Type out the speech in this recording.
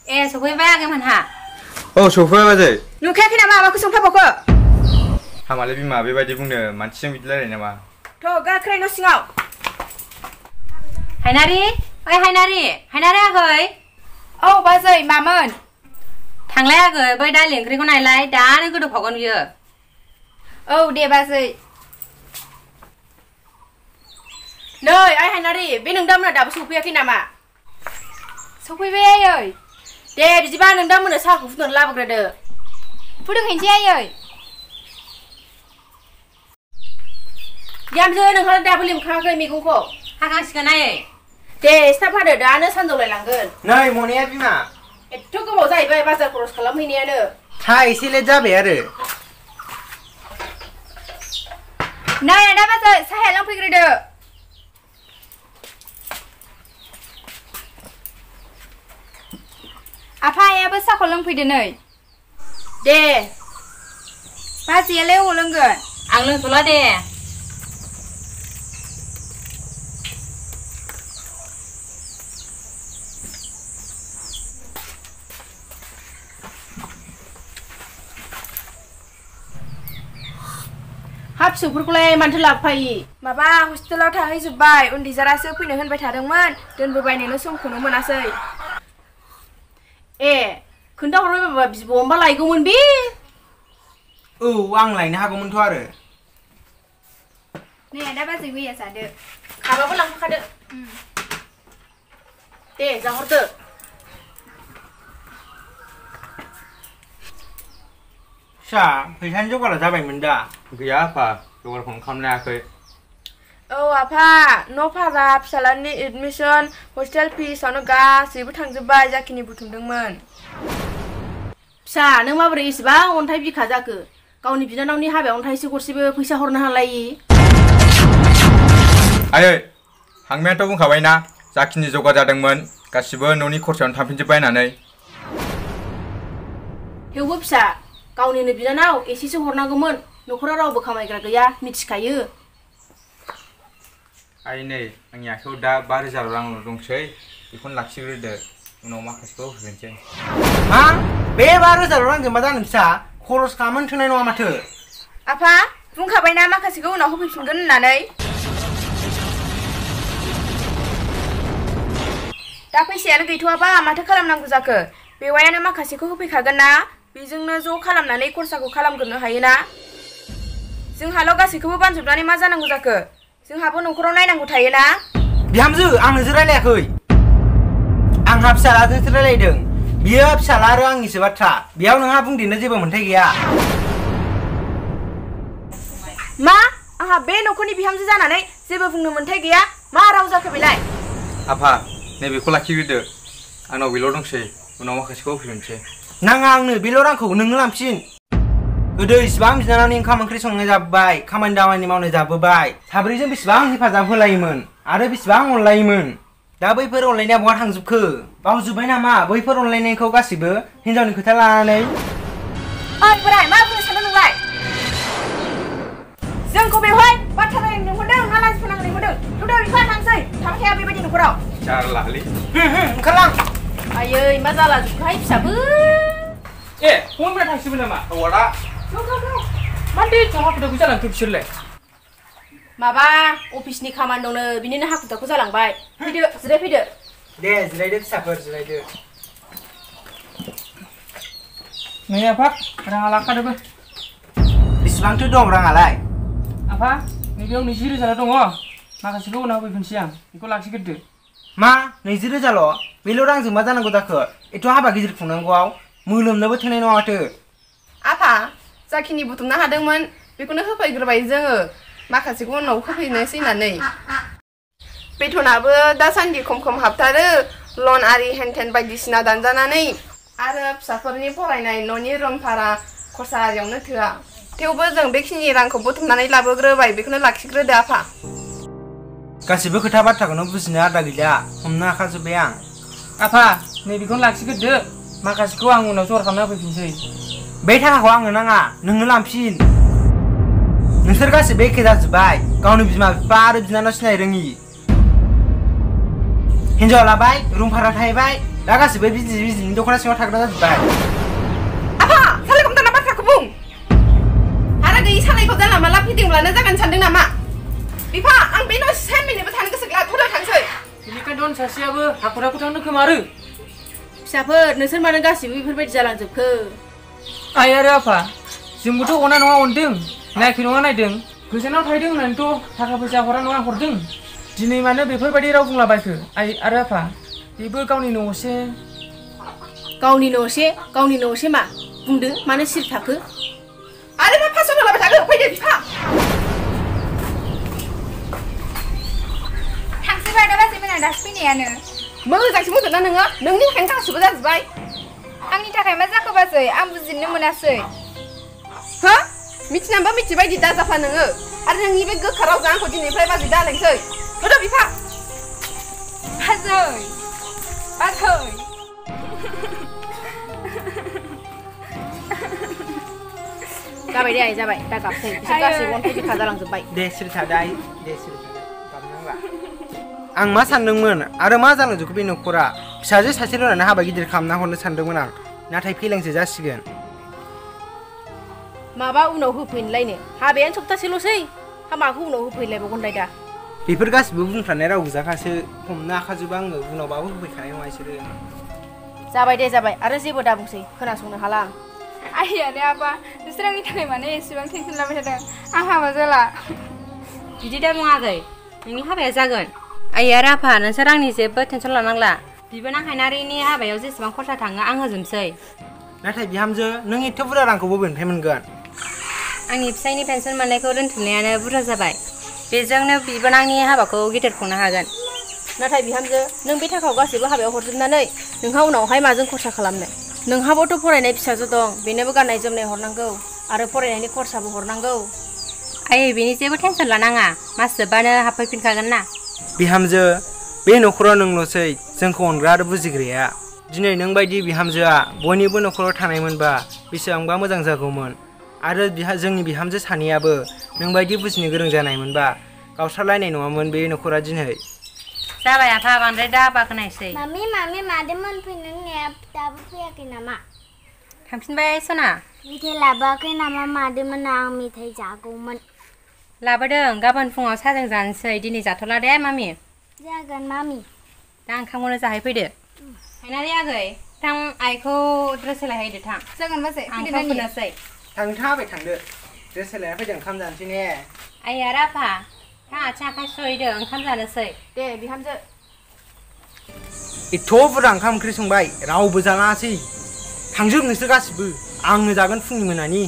सफैबाय आगै मोनहा सफैबाय बाजै नुखायाखै नामा माखौ सोंफाबावखो हामालै बिमा बेबायदि बुंनो मानसिजों बिदि रायलायो नामा गाख्राय न' सिङाव हायनारि हायनारि आगै औ बाजै मामोन थांलाय आगै बै दालि ओंख्रिखौ नायलाय दानो गोदौफावगोन बियो औ दे बाजै नै आइ हायनारि बे नोंदामोना दाबो सफैयाखै नामा सफैबाय आयै दे बिदिबा नोंदामोननो साहाखौ फुदुंना लाबोग्रोदो फुदुंहैनोसै आयै बिहामजो नोंहा दाबो लेमखाङाखै मैगंखौ हागांसिगोन आयै दे स्टाफ हादो दानो सानजौलायलांगोन नै मनाया बिमा एथ' गोबाव जाहैबाय बाजार खरस खालामहैनायानो एसे लेट जाबाय आरो नै आदा बाजै साहाया लांफैग्रोदो आफायाबो साहाखौ लोंफैदो नै दे बाजैयालाय अबाव लोंगोन आं लोंथ'ला दे हा फिसौफोरखौलाय मानोथो लाबोफायो माबा हस्टेलाव थाहैजोब्बाय उन्दैजारासो फैनो होनबाय थादोंमोन दोनबोबायनोनो समखौनो मोनासै खोन्थाहरबाय बाबा बिब'मबा लायगौमोन बे आं लायनो हागौमोनथ' आरो नै आदा बाजै मैया जादो खाबाबो लांफाखादो दे जाहरदो फैसानि जगारा जाबायमोन दा गैया आफा जगारखौनो खालामनो हायाखै आफा न' भारा फिसालानि एडमिसन हस्टेल फिसावनो गासैबो थांजोब्बाय जाखिनि बुथुमदोंमोन फिसा नों माबोरै एसेबां अन्थाइ बिखा जाखो गावनि बिनानावनि हाबायावनो थाइसे गरसेबो फैसा हरनो हालायि आयै हांमायाथ' बुंखाबायना जाखिनि जगार जादोंमोन गासिबो न'नि खरसायावनो थांफिनजोब्बाय होननानै थेवबो फिसा गावनिनो बिनानाव एसेसो हरनांगौमोन न'खराव रावबो खामायग्रा गैया मिथिखायो आइ नै आंनि आखायाव दा 5,000 रां दंसै बेखौनो लाखिग्रोदो उनाव माखासेखौ होफिनसै मा बे 5,000 रांजों मा जानो फिसा खरस खालामनो थोनाय नङा माथो आफा बुंखाबायना माखासेखौ उनाव होफैफिनगोन होननानै दा फैसायानो गैथ'वाबा माथो खालामनांगौ जाखो बेवायानो माखासेखौ होफैखागोन ना बेजोंनो ज' खालामनानै खरसाखौ खालामग्रोनो हायोना जोंहाल' गासैखौबो बानजोबनानै मा जानांगौ जाखो जोंहाबो न'खराव नायनांगौ थायोना बिहामजो आं नोंजों रायलायाखै आंहा फिसालाजोंसो रायलायदों बियो फिसाला आरो आंनिसो बाथ्रा बेयाव नोंहा बुंदेरनो जेबो मोन्थाय गैया मा आंहा बे न'खरनि बिहामजो जानानै जेबो बुंनो मोन्थाय गैया मा राव जाखो बेलाय आफा नैबेखौ लाखिग्रोदो आंनाव बेल' दंसै उनाव माखासेखौ होफिनसै नाङा आंनो बेल' रांखौ नोंनो लांफिन गोदो इसिबां बिनानावनि ओंखाम ओंख्रि संनाय जाबोबाय खामानि दामानि मावनाय जाबोबाय साब्रैजों बेसेबां हेफाजाब होलायोमोन आरो बेसेबां अनलायोमोन दा बैफोर अनलायनाया बहा थांजोबखो बावजोब्बाय नामा बैफोर अनलायनायखौ गासिबो हिनजावनि खोथा लानानै ओइ बोराय मा बुंनो सानदों नोंलाय जोंखौ बेवहाय बाथ्रा रायलायनो लिंहरदों ना लाजि फोनांनो लिंहरदों थुदो बिफा थांसै थाबाय थाया बेबायदि न'खराव जारलालै ओंखारलां आयै मा जाला जोबखोहाय फिसाबो फनफोरा थांसिगोन नामा औवादा मानदे हाखु दाखु जालांखो बिसोरलाय माबा अफिसनि खामानि दंनो बिनिनो हाखु दाखु जालांबाय फैदो जिरायफैदो दे जिरायदो फिसाफोर जिरायदो नै आफा राङा लाखादोबो बेसेबांथो दं राङालाय आफा नैबेयाव 20,000 दङ माखासेखौ उनाव होफैफिनसै आं बेखौ लाखिग्रोदो मा 20,000ल' बेल' रांजों मा जानांगौ जाखो एथ' हाबा गिदिर खुंनांगौआव मोलोमनोबो थोनाय नङा माथो आफा जाखिनि बुथुमनो हादोंमोन बेखौनो होफैग्रोबाय जोङो माखासेखौ उनाव होफैनोसै होननानै बेथनाबो दासान्दि खम हाबथारो लन आरि हेनथेन बायदिसिना दानजानानै आरो फिसाफोरनि फरायनाय न'नि रुम भारा खरसा आरियावनो थोआ थेवबो जों बेखिनि रांखौ बुथुमनानै लाबोग्रोबाय बेखौनो लाखिग्रोदो आफा गासिबो खोथा बाथ्राखौनो बुजिनो आदा गैला हमनो हाखाजोब्बाय आं आफा नैबेखौनो लाखिग्रोदो माखासेखौ आं उनाव जर खालामना होफैफिनसै बे थाखाखौ आंनो नाङा नोंनो लांफिन नोंसोर गासिबो एखे जाजोब्बाय गावनि बिमा बिफा आरो बिनानाव सिनाय रोङि हिनजाव लाबाय रुम भारा थाहैबाय दा गासिबो बिजिनि दख'ना सिङाव थाग्रा जाजोब्बाय आफा सालायखौ दाना बाथ्राखौ बुं हारा गैयि सालायखौ जानला माला फिदिंब्लानो जागोन सानदों नामा बिफा आं बे न' 7 मिनिटबो थानो गोसो गैला थुदो थांसै बेनिखायनो दन सासेयाबो हाखु दाखु थांनो खोमारो फिसाफोर नोंसोर मानो गासिबो बेफोरबायदि जालांजोबखो आइ आरो आफा जोंबोथ' अना नङा अनदों नायाखै नङा नायदों गोजानाव थाहैदों होननानैथ' थाखा फैसा हरा नङा हरदों दिनै मानो बेफोरबायदि राव बुंलाबायखो आइ आरो आफा बेबो गावनि न'से गावनि न'से मा बुंदो मानो सिरि थाखो आरो मा फास' होलाबाय थागोन फैदो बिफा थांसै बायदा बाजैमोना दासो फैनायानो मोजांसो बुंदोंना नोङो नोंनि थाखायनो गासिबो जाजोब्बाय आंनि थाखाय मा जाखो बाजै आं बुजिनो मोनासै हो मिथिनानैबो मिथिबायदि दाजाफा नोङो आरो नोंनि बे गोखा रावजों आंखौ दिनैनिफ्राय बाजै दालेंसै होदो बिफा बाजै जाबाय दे आइ जाबाय दा गाबसै बिसोर गासिबो अन्थाइ बिखा जालांजोब्बाय दे सिरि थादो आइ दे सिरि थादो गाबनांला आं मा सानदोंमोन आरो मा जालांजोबखो बे न'खरा फिसाजो सासेल' होननानै हाबा गिदिर खालामना हरनो सानदोंमोन आं नाथाय फेलेंसो जासिगोन माबा उनाव होफैनोलायनो हाबायानो सप्तासेल'सै हाबाखौ उनाव होफैलायबावगोनलाय दा बेफोर गासिबो बुंफ्रानाय राव गोजाखासो हमनो हाखाजोबो आङो उनावबाबो होफैखानाय नङा बिसोरो जाबाय दे जाबाय आरो जेबो दा बुंसै खोनासंनो हाला आं आइयानो आबा नोंसोर आंनि थाखाय मानो एसेबां टेनसन लाबाय थादों आं हाबा जाला बिदि दा बुङाखै नोंनि हाबाया जागोन आइ आरो आफा नोंसोर आंनि जेबो टेनसन लानांला बिबोनां हायनारिनि हाबायाव जेसेबां खरसा थाङो आं होजोबसै नाथाय बिहामजो नों एथ' बुरजा रांखौ बबेनिफ्राय मोनगोन आंनि फिसायनि पेन्सन मोननायखौ दोनथुमनायानो बुरजा जाबाय बेजोंनो बिबोनांनि हाबाखौ गिदिर खुंनो हागोन नाथाय बिहामजो नों बे थाखाखौ गासिबो हाबायाव हरजोबनानै नोंहा उनावहाय माजों खरसा खालामनो नोंहाबोथ' फरायनाय फिसाजो दं बेनोबो गाननाय जोमनाय हरनांगौ आरो फरायनायनि खरसाबो हरनांगौ आइ बेनि जेबो टेनसन लानाङा मास जोबबानो हाबफैफिनखागोन ना बिहामजो बे न'खराव नोंल'सै जोंखौ अनग्रा आरो बुजिग्राया दिनै नों बायदि बिहामजोआ बयनिबो न'खराव थानायमोनबा बेसेबांबा मोजां जागौमोन आरो जोंनि बिहामजो सानैयाबो नोंबायदि बुजिनो गोरों जानायमोनबा गावस्रालायनाय नङामोन बे न'खरा दिनै जाबाय आफा बांद्राय दा बाखनायसै मामि मादैमोन फैनो होननाया दाबो फैयाखै नामा थांफिनबाय सना मेथाइ लाबोआखै नामा मादैमोना आं मेथाइ जागौमोन लाबोदों गाबोन फुङाव साहाजों जानोसै दिनै जाथ'ला दे मामि जागोन मामि दा ओंखामखौनो जाहैफैदो हायनारि आगै थां आइखौ ड्रेस सोलायहैदो थां जागोन बाजै आं थाव फुनोसै थांबाय थांदो ड्रेस सोलायना फैदो ओंखाम जानोसै ने आइ आरो आफा थां आथिं आखाइ सुहैदो ओंखाम जानोसै दे बिहामजो एथ' बुरजा ओंखाम ओंख्रि संबाय रावबो जानाङासै थांजोब नोंसोर गासिबो आंनो जागोन फुंनि मोनानि